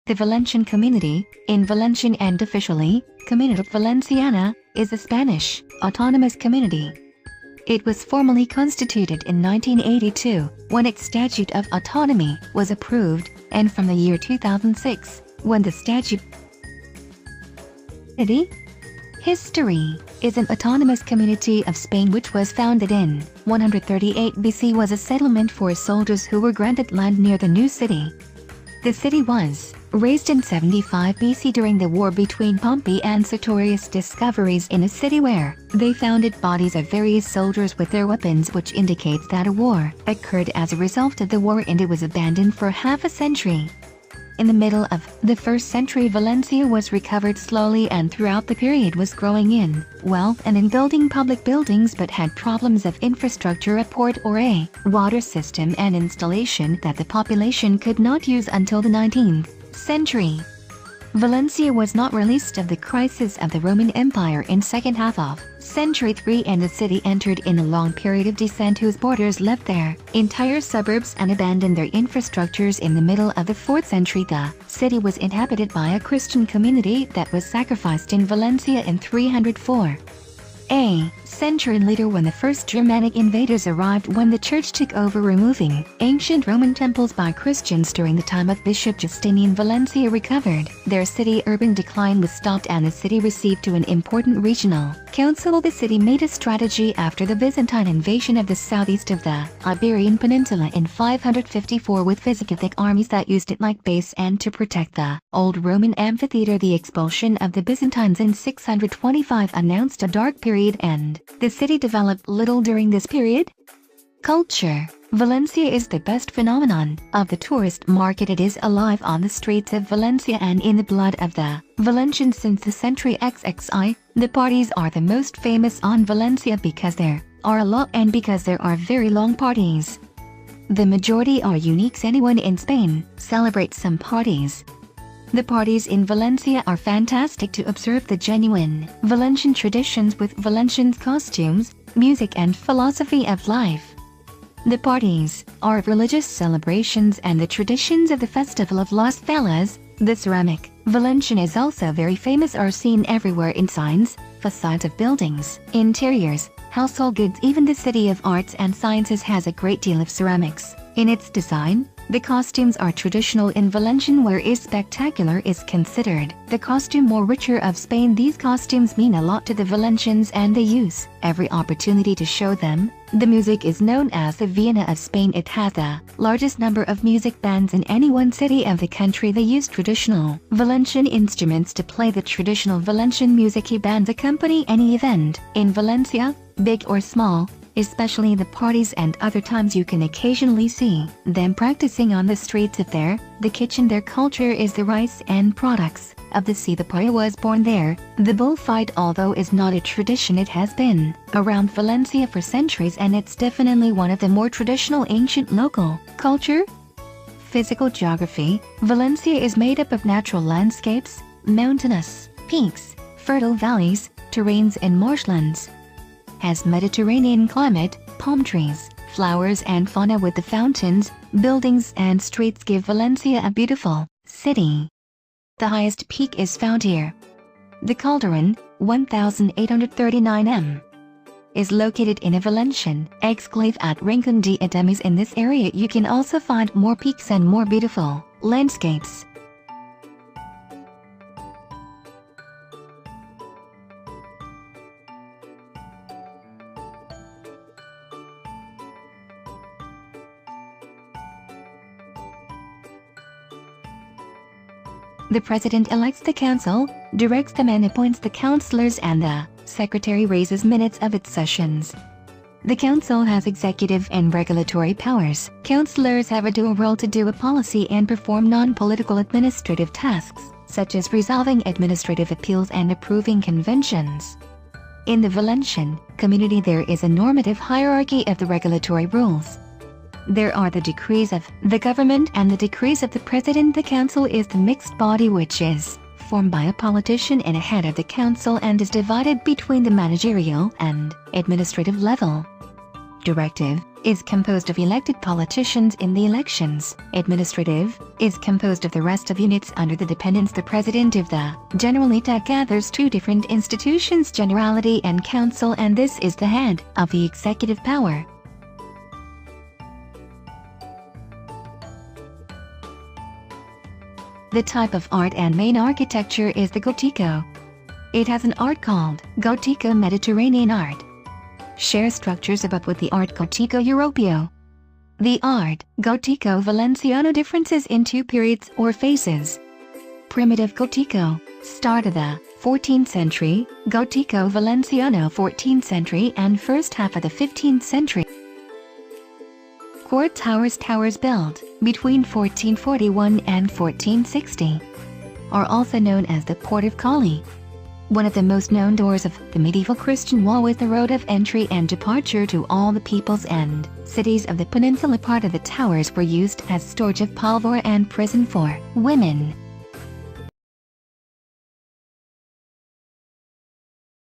The Valencian Community, in Valencian and officially, Comunitat Valenciana, is a Spanish, autonomous community. It was formally constituted in 1982, when its Statute of Autonomy was approved, and from the year 2006, when the statute History is an autonomous community of Spain which was founded in 138 BC was a settlement for soldiers who were granted land near the new city. The city was raised in 75 BC during the war between Pompey and Sertorius discoveries in a city where they founded bodies of various soldiers with their weapons, which indicates that a war occurred as a result of the war and it was abandoned for half a century. In the middle of the 1st century, Valencia was recovered slowly and throughout the period was growing in wealth and in building public buildings, but had problems of infrastructure, a port or a water system and installation that the population could not use until the 19th century. Valencia was not released of the crisis of the Roman Empire in second half of century 3, and the city entered in a long period of descent whose borders left their entire suburbs and abandoned their infrastructures. In the middle of the 4th century, the city was inhabited by a Christian community that was sacrificed in Valencia in 304. A century later, when the first Germanic invaders arrived, when the church took over removing ancient Roman temples by Christians during the time of Bishop Justinian, Valencia recovered. Their city urban decline was stopped and the city received to an important regional council. The city made a strategy after the Byzantine invasion of the southeast of the Iberian Peninsula in 554 with Visigothic armies that used it like base and to protect the old Roman amphitheater. The expulsion of the Byzantines in 625 announced a dark period, and the city developed little during this period. Culture. Valencia is the best phenomenon of the tourist market. It is alive on the streets of Valencia and in the blood of the Valencians since the century XXI. The parties are the most famous on Valencia because there are a lot and because there are very long parties. The majority are unique. Anyone in Spain celebrates some parties. The parties in Valencia are fantastic to observe the genuine Valencian traditions with Valencian costumes, music and philosophy of life. The parties are religious celebrations and the traditions of the Festival of Las Velas. The ceramic Valencian is also very famous, are seen everywhere in signs, facades of buildings, interiors, household goods. Even the City of Arts and Sciences has a great deal of ceramics in its design. The costumes are traditional in Valencian, where is spectacular is considered the costume more richer of Spain. These costumes mean a lot to the Valencians and they use every opportunity to show them. The music is known as the Vienna of Spain. It has the largest number of music bands in any one city of the country. They use traditional Valencian instruments to play the traditional Valencian music. Bands accompany any event in Valencia, big or small. Especially the parties, and other times you can occasionally see them practicing on the streets of the kitchen. Their culture is the rice and products of the sea. The paella was born there. The bullfight, although is not a tradition, it has been around Valencia for centuries and it's definitely one of the more traditional ancient local culture. Physical geography. Valencia is made up of natural landscapes, mountainous peaks, fertile valleys, terrains and marshlands. Has Mediterranean climate, palm trees, flowers and fauna with the fountains, buildings and streets give Valencia a beautiful city. The highest peak is found here. The Calderon, 1,839 m, is located in a Valencian exclave at Rincón de Ademis. In this area you can also find more peaks and more beautiful landscapes. The president elects the council, directs them and appoints the councillors, and the secretary raises minutes of its sessions. The council has executive and regulatory powers. Councillors have a dual role to do a policy and perform non-political administrative tasks, such as resolving administrative appeals and approving conventions. In the Valencian community there is a normative hierarchy of the regulatory rules. There are the decrees of the government and the decrees of the president. The council is the mixed body which is formed by a politician and a head of the council and is divided between the managerial and administrative level. Directive. is composed of elected politicians in the elections. Administrative is composed of the rest of units under the dependence. The president of the Generalitat gathers two different institutions, Generality and Council, and this is the head of the executive power. The type of art and main architecture is the Gótico. It has an art called Gótico Mediterranean art. Share structures above with the art Gótico Europeo. The art Gótico Valenciano differences in two periods or phases. Primitive Gótico, start of the 14th century, Gótico Valenciano 14th century and first half of the 15th century. Court towers built between 1441 and 1460 are also known as the Port of Cali. One of the most known doors of the medieval Christian wall was the road of entry and departure to all the peoples and cities of the peninsula. Part of the towers were used as storage of pólvora and prison for women.